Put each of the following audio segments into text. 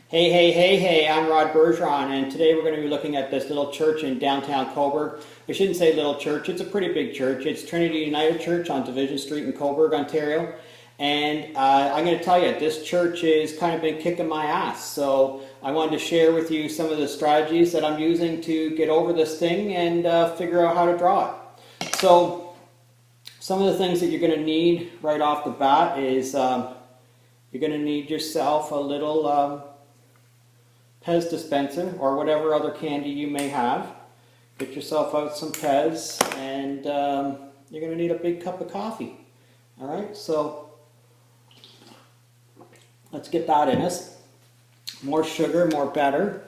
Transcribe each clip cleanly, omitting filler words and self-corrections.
Hey, I'm Rod Bergeron, and today we're going to be looking at this little church in downtown Coburg. I shouldn't say little church, it's a pretty big church. It's Trinity United Church on Division Street in Coburg, Ontario. And I'm going to tell you, this church has kind of been kicking my ass. So I wanted to share with you some of the strategies that I'm using to get over this thing and figure out how to draw it. So some of the things that you're going to need right off the bat is you're going to need yourself a little Pez dispenser or whatever other candy you may have. Get yourself out some Pez, and you're going to need a big cup of coffee. Alright, so let's get that in us. More sugar, more better.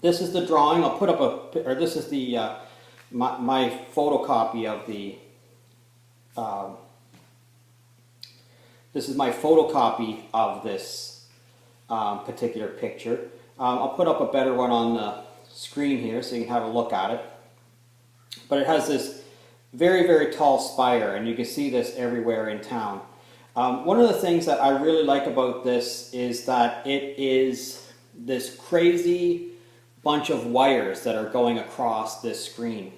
This is the drawing. I'll put up this is the my photocopy of the this is my photocopy of this particular picture. I'll put up a better one on the screen here so you can have a look at it. But it has this very, very tall spire, and you can see this everywhere in town. One of the things that I really like about this is that it is this crazy bunch of wires that are going across this screen.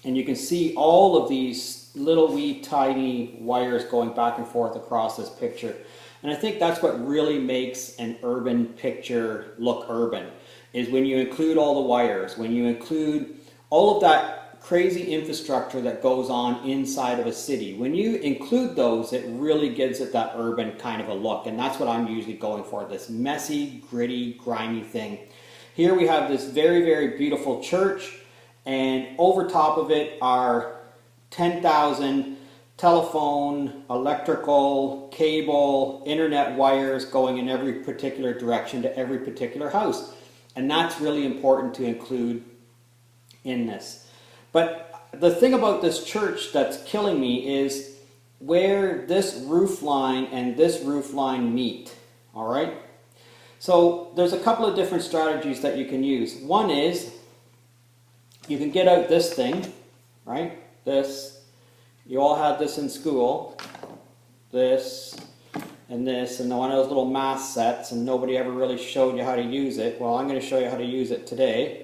And you can see all of these little wee tiny wires going back and forth across this picture. And I think that's what really makes an urban picture look urban, is when you include all the wires, when you include all of that crazy infrastructure that goes on inside of a city. When you include those, it really gives it that urban kind of a look, and that's what I'm usually going for, this messy, gritty, grimy thing. Here we have this very, very beautiful church, and over top of it are 10,000 telephone, electrical, cable, internet wires going in every particular direction to every particular house. And that's really important to include in this. But the thing about this church that's killing me is where this roof line and this roof line meet. All right? So there's a couple of different strategies that you can use. One is you can get out this thing, right? This. You all had this in school, this and this, and one of those little math sets, and nobody ever really showed you how to use it. Well, I'm going to show you how to use it today.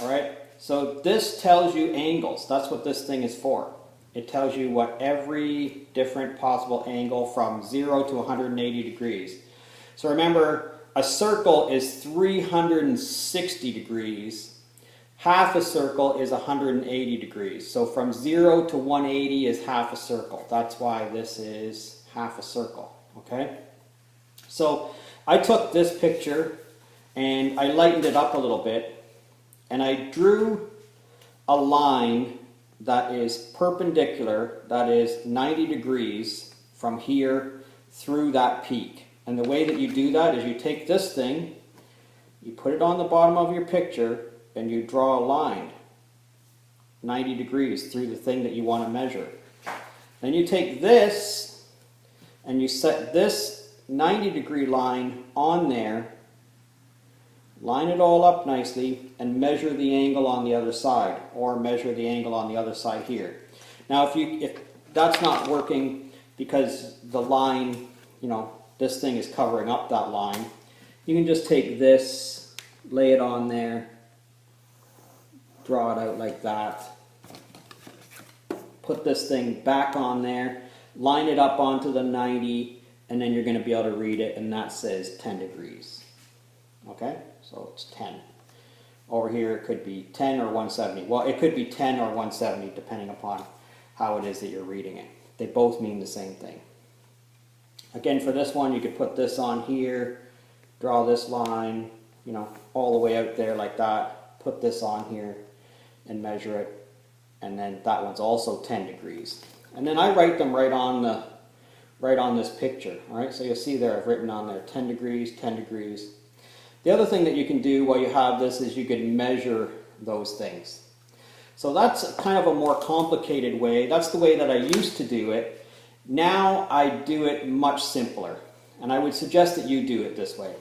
All right, so this tells you angles. That's what this thing is for. It tells you what every different possible angle from 0 to 180 degrees. So remember, a circle is 360 degrees. Half a circle is 180 degrees. So from 0 to 180 is half a circle. That's why this is half a circle. Okay? So I took this picture and I lightened it up a little bit, and I drew a line that is perpendicular, that is 90 degrees from here through that peak. And the way that you do that is you take this thing, you put it on the bottom of your picture, and you draw a line 90 degrees through the thing that you want to measure. Then you take this and you set this 90 degree line on there, line it all up nicely, and measure the angle on the other side, or measure the angle on the other side here. Now if that's not working because the line, this thing is covering up that line, you can just take this, lay it on there, draw it out like that, put this thing back on there, line it up onto the 90, and then you're going to be able to read it, and that says 10 degrees. Okay, so it's 10. Over here it could be 10 or 170. Well, it could be 10 or 170 depending upon how it is that you're reading it. They both mean the same thing. Again, for this one, you could put this on here, draw this line, all the way out there like that, put this on here, and measure it, and then that one's also 10 degrees. And then I write them right on this picture. All right, so you'll see there I've written on there 10 degrees, 10 degrees. The other thing that you can do while you have this is you can measure those things. So that's kind of a more complicated way. That's the way that I used to do it. Now I do it much simpler, and I would suggest that you do it this way.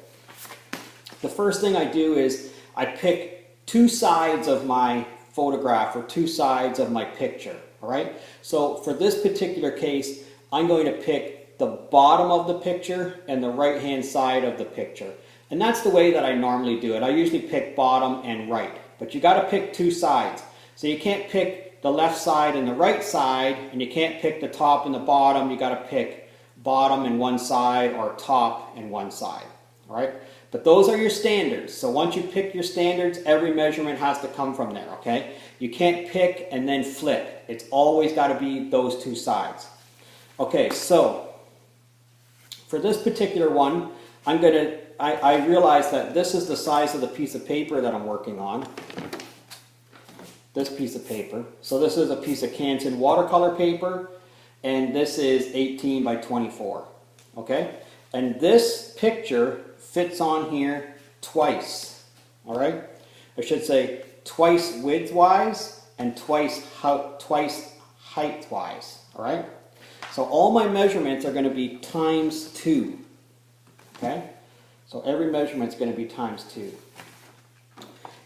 The first thing I do is I pick two sides of my photograph or two sides of my picture. All right, so for this particular case, I'm going to pick pick the bottom of the picture and the right hand side of the picture. And that's the way that I normally do it. I usually pick bottom and right, but you got to pick two sides. So you can't pick the left side and the right side, and you can't pick the top and the bottom. You got to pick bottom and one side or top and one side. All right? But those are your standards. So once you pick your standards, every measurement has to come from there, okay? You can't pick and then flip. It's always got to be those two sides. Okay, so for this particular one, I realized that this is the size of the piece of paper that I'm working on. This piece of paper. So this is a piece of Canson watercolor paper, and this is 18 by 24, okay? And this picture fits on here twice, all right? I should say twice width-wise and twice height-wise, all right? So all my measurements are going to be times 2, okay? So every measurement's going to be times 2.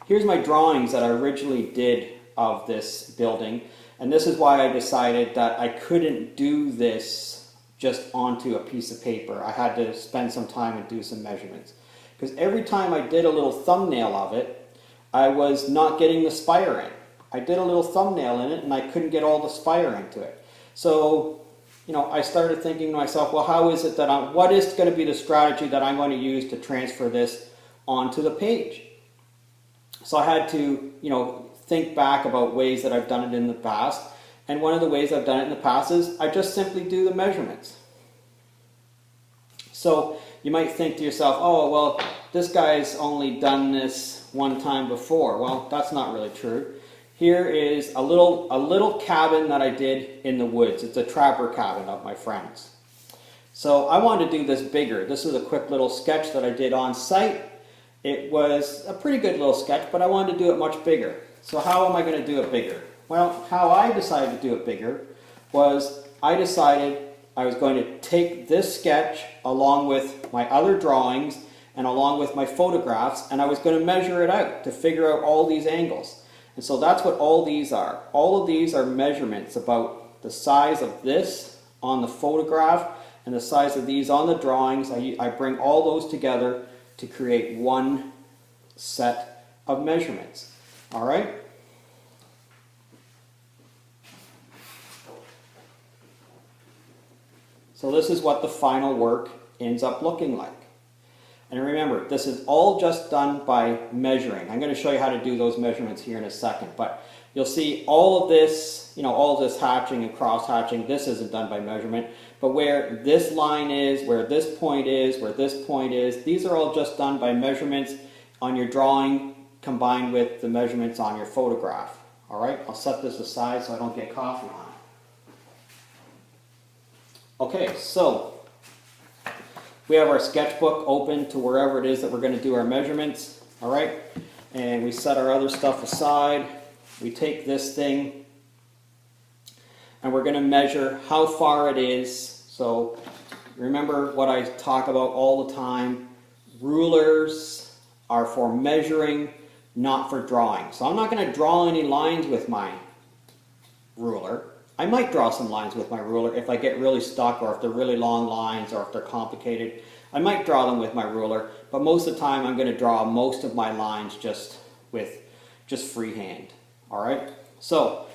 Here's my drawings that I originally did of this building, and this is why I decided that I couldn't do this just onto a piece of paper. I had to spend some time and do some measurements. Because every time I did a little thumbnail of it, I was not getting the spire in. I did a little thumbnail in it and I couldn't get all the spire into it. So, you know, I started thinking to myself, well, how is it that what is going to be the strategy that I'm going to use to transfer this onto the page? So I had to, you know, think back about ways that I've done it in the past. And one of the ways I've done it in the past is I just simply do the measurements. So you might think to yourself, oh, well, this guy's only done this one time before. Well, that's not really true. Here is a little cabin that I did in the woods. It's a trapper cabin of my friend's. So I wanted to do this bigger. This is a quick little sketch that I did on site. It was a pretty good little sketch, but I wanted to do it much bigger. So how am I going to do it bigger? Well, how I decided to do it bigger was I decided I was going to take this sketch along with my other drawings and along with my photographs, and I was going to measure it out to figure out all these angles. And so that's what all these are. All of these are measurements about the size of this on the photograph and the size of these on the drawings. I bring all those together to create one set of measurements. All right? So this is what the final work ends up looking like. And remember, this is all just done by measuring. I'm going to show you how to do those measurements here in a second, but you'll see all of this, you know, all of this hatching and cross hatching, this isn't done by measurement, but where this line is, where this point is, where this point is, these are all just done by measurements on your drawing combined with the measurements on your photograph. All right, I'll set this aside so I don't get coffee on it. Okay, so we have our sketchbook open to wherever it is that we're going to do our measurements, all right? And we set our other stuff aside. We take this thing and we're going to measure how far it is. So remember what I talk about all the time. Rulers are for measuring, not for drawing. So I'm not going to draw any lines with my ruler. I might draw some lines with my ruler if I get really stuck, or if they're really long lines, or if they're complicated. I might draw them with my ruler, but most of the time I'm going to draw most of my lines just freehand. All right. So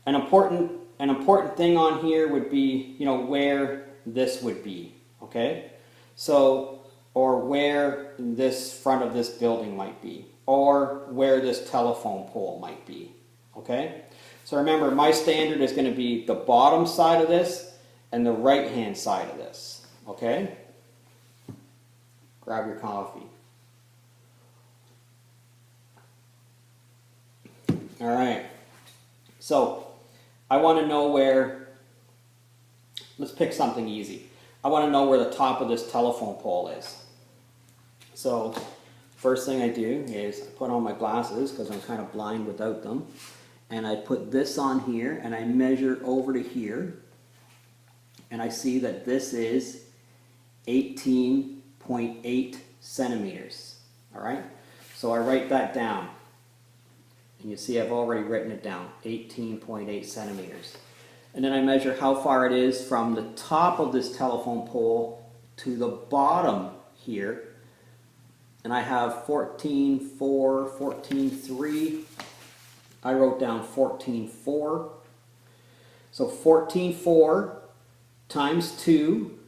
an important thing on here would be, you know, where this would be. Okay. So, or where this front of this building might be, or where this telephone pole might be. Okay. So remember, my standard is going to be the bottom side of this and the right-hand side of this, okay? Grab your coffee. All right. So I want to know where, let's pick something easy. I want to know where the top of this telephone pole is. So first thing I do is I put on my glasses because I'm kind of blind without them. And I put this on here and I measure over to here. And I see that this is 18.8 centimeters. All right? So I write that down. And you see I've already written it down, 18.8 centimeters. And then I measure how far it is from the top of this telephone pole to the bottom here. And I have 14.4, 14.3. I wrote down 14.4. So 14.4 times 2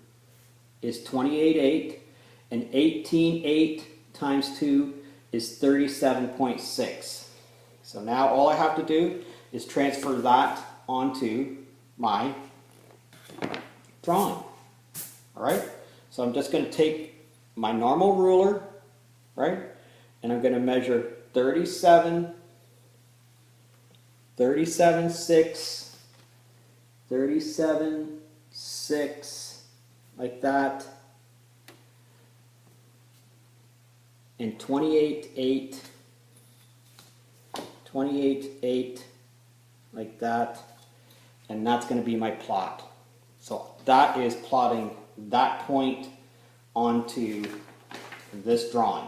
is 28.8, and 18.8 times 2 is 37.6. So now all I have to do is transfer that onto my drawing. All right? So I'm just going to take my normal ruler, right? And I'm going to measure 37, 37.6, 37.6, like that, and 28.8, 28.8, like that, and that's going to be my plot. So that is plotting that point onto this drawing.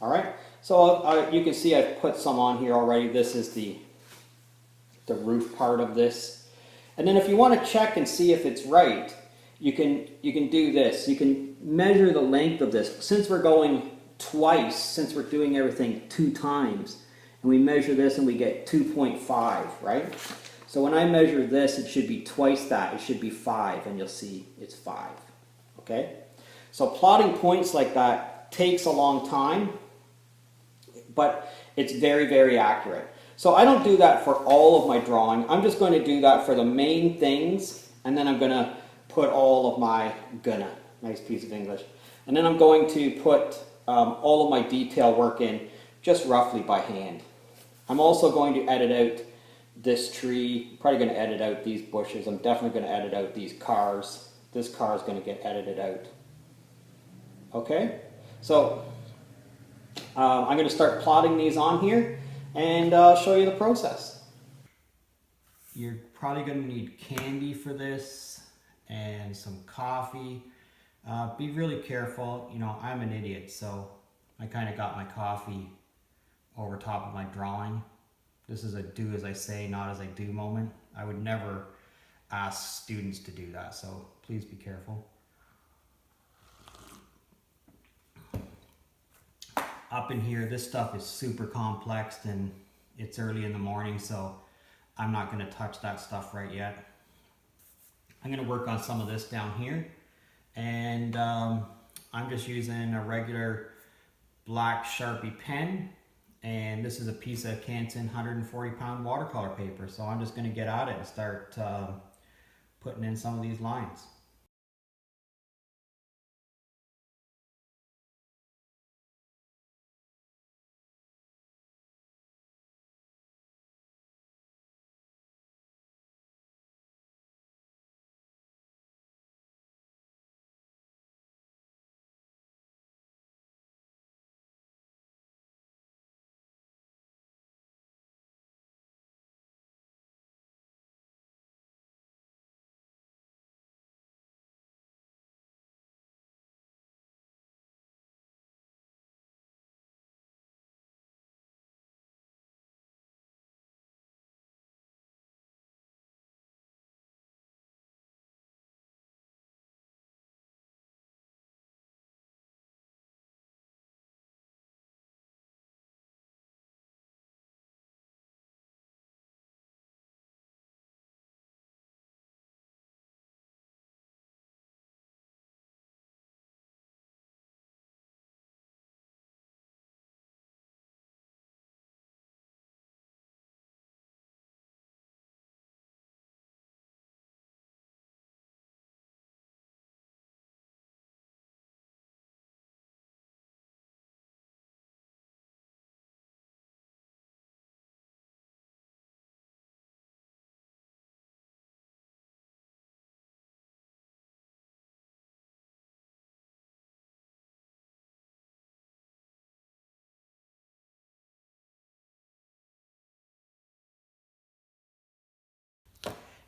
All right, so you can see I've put some on here already. This is the roof part of this. And then if you want to check and see if it's right, you can do this. You can measure the length of this. Since we're going twice, since we're doing everything 2 times, and we measure this and we get 2.5, right? So when I measure this, it should be twice that. It should be 5, and you'll see it's 5. Okay? So plotting points like that takes a long time, but it's very, very accurate. So I don't do that for all of my drawing. I'm just going to do that for the main things, and then I'm going to put all of my nice piece of English, and then I'm going to put all of my detail work in just roughly by hand. I'm also going to edit out this tree. I'm probably going to edit out these bushes. I'm definitely going to edit out these cars. This car is going to get edited out. Okay, so I'm going to start plotting these on here, and I'll show you the process. You're probably going to need candy for this and some coffee. Be really careful. You know, I'm an idiot, so I kind of got my coffee over top of my drawing. This is a do as I say, not as I do moment. I would never ask students to do that, so please be careful. Up in here, this stuff is super complex, and it's early in the morning, so I'm not going to touch that stuff right yet. I'm going to work on some of this down here, and I'm just using a regular black Sharpie pen, and this is a piece of Canson 140-pound watercolor paper, so I'm just going to get at it and start putting in some of these lines.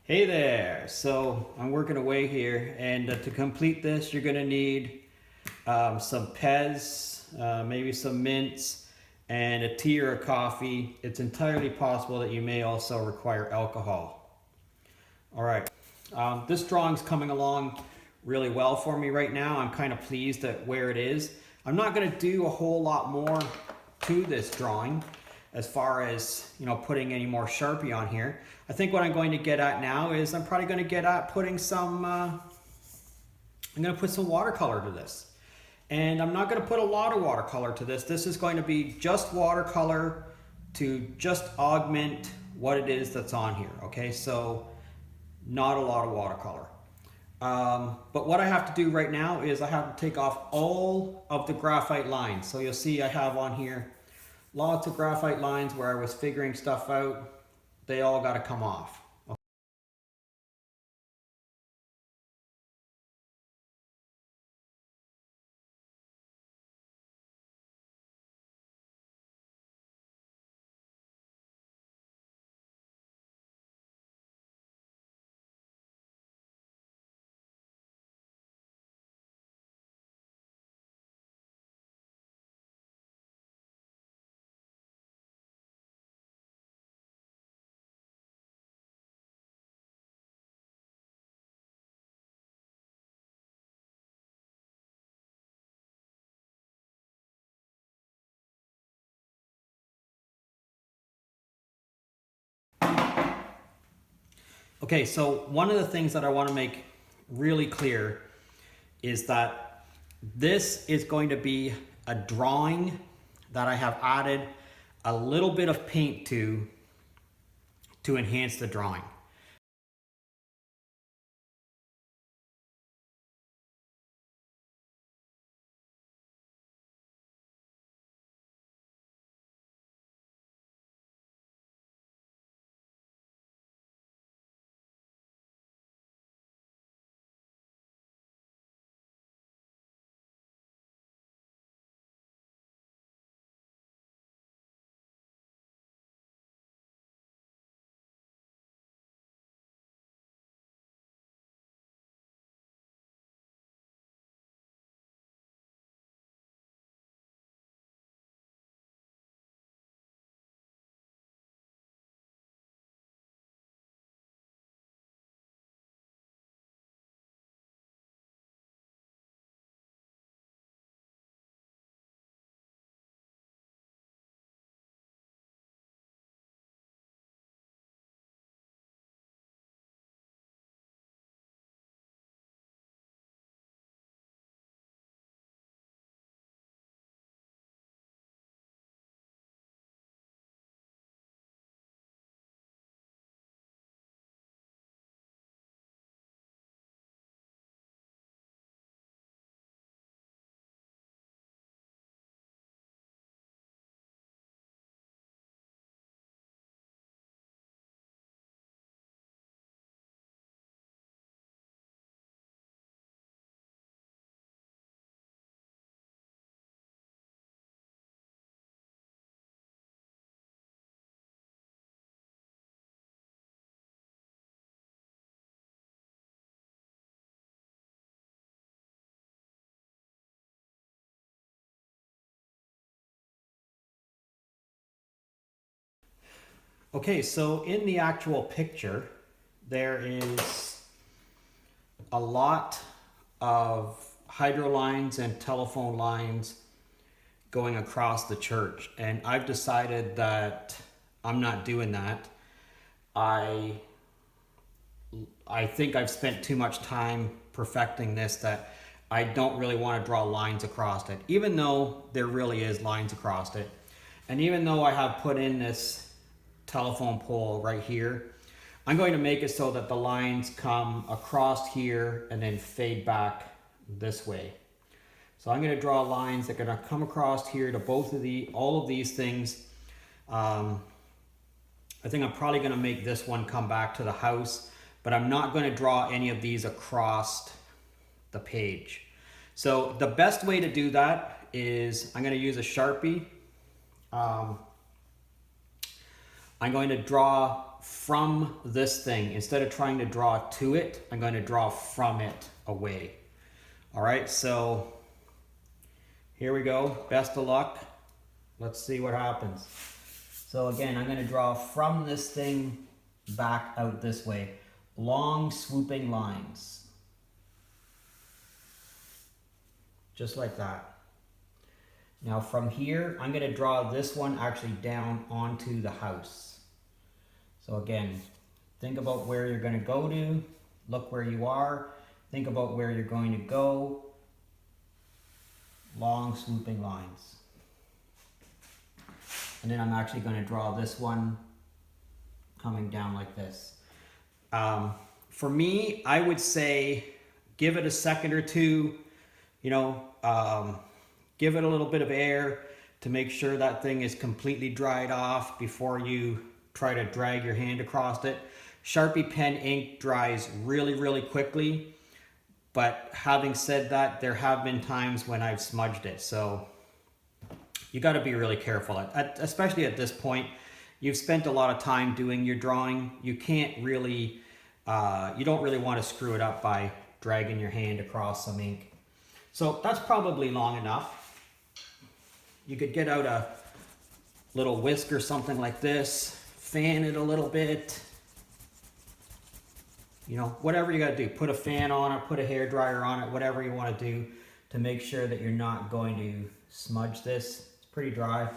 Hey there, so I'm working away here, and to complete this you're going to need some Pez, maybe some mints, and a tea or a coffee. It's entirely possible that you may also require alcohol. All right, this drawing's coming along really well for me right now. I'm kind of pleased at where it is. I'm not going to do a whole lot more to this drawing as far as, you know, putting any more Sharpie on here. I think what I'm going to get at now is I'm probably going to get at putting some, I'm going to put some watercolor to this. And I'm not going to put a lot of watercolor to this. This is going to be just watercolor to just augment what it is that's on here, okay? So not a lot of watercolor. But what I have to do right now is I have to take off all of the graphite lines. So you'll see I have on here lots of graphite lines where I was figuring stuff out. They all got to come off. Okay, so one of the things that I want to make really clear is that this is going to be a drawing that I have added a little bit of paint to enhance the drawing. Okay, so in the actual picture, there is a lot of hydro lines and telephone lines going across the church, and I've decided that I'm not doing that. I think I've spent too much time perfecting this that I don't really want to draw lines across it, even though there really is lines across it. And even though I have put in this telephone pole right here, I'm going to make it so that the lines come across here and then fade back this way. So I'm going to draw lines that are going to come across here to all of these things. I think I'm probably going to make this one come back to the house, but I'm not going to draw any of these across the page. So the best way to do that is I'm going to use a Sharpie. I'm going to draw from this thing. Instead of trying to draw to it, I'm going to draw from it away. All right, so here we go. Best of luck. Let's see what happens. So again, I'm going to draw from this thing back out this way. long swooping lines. Just like that. Now from here, I'm going to draw this one actually down onto the house. So again, think about where you're going to go to, look where you are, think about where you're going to go, long swooping lines. And then I'm actually going to draw this one coming down like this. For me, I would say give it a second or two, you know, give it a little bit of air to make sure that thing is completely dried off before you try to drag your hand across it. Sharpie pen ink dries really, really quickly, but having said that, there have been times when I've smudged it. So you got to be really careful, especially at this point. You've spent a lot of time doing your drawing. You can't really, you don't really want to screw it up by dragging your hand across some ink. So that's probably long enough. You could get out a little whisk or something like this, fan it a little bit. You know, whatever you got to do. Put a fan on it, put a hairdryer on it, whatever you want to do to make sure that you're not going to smudge this. It's pretty dry.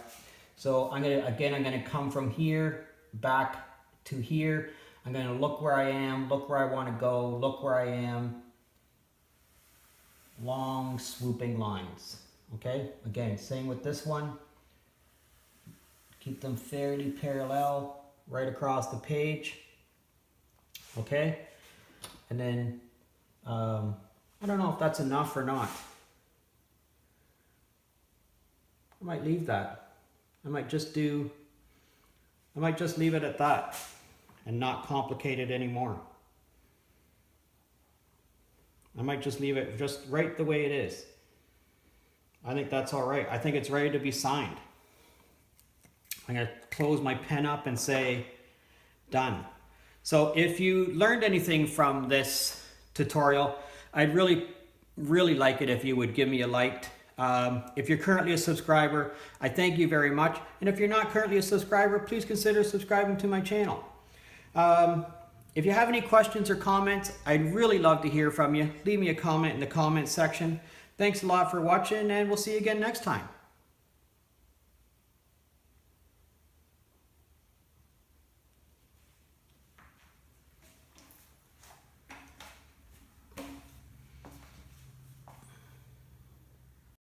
So I'm going to come from here back to here. I'm going to look where I am, look where I want to go, look where I am. Long swooping lines. Okay, again, same with this one. Keep them fairly parallel right across the page. Okay, and then I don't know if that's enough or not. I might leave that. I might just leave it at that and not complicate it anymore. I might just leave it just right the way it is. I think that's all right. I think it's ready to be signed. I'm going to close my pen up and say done. So if you learned anything from this tutorial, I'd really like it if you would give me a like. If you're currently a subscriber, I thank you very much. And if you're not currently a subscriber, please consider subscribing to my channel. If you have any questions or comments, I'd really love to hear from you. Leave me a comment in the comment section. Thanks a lot for watching, and we'll see you again next time.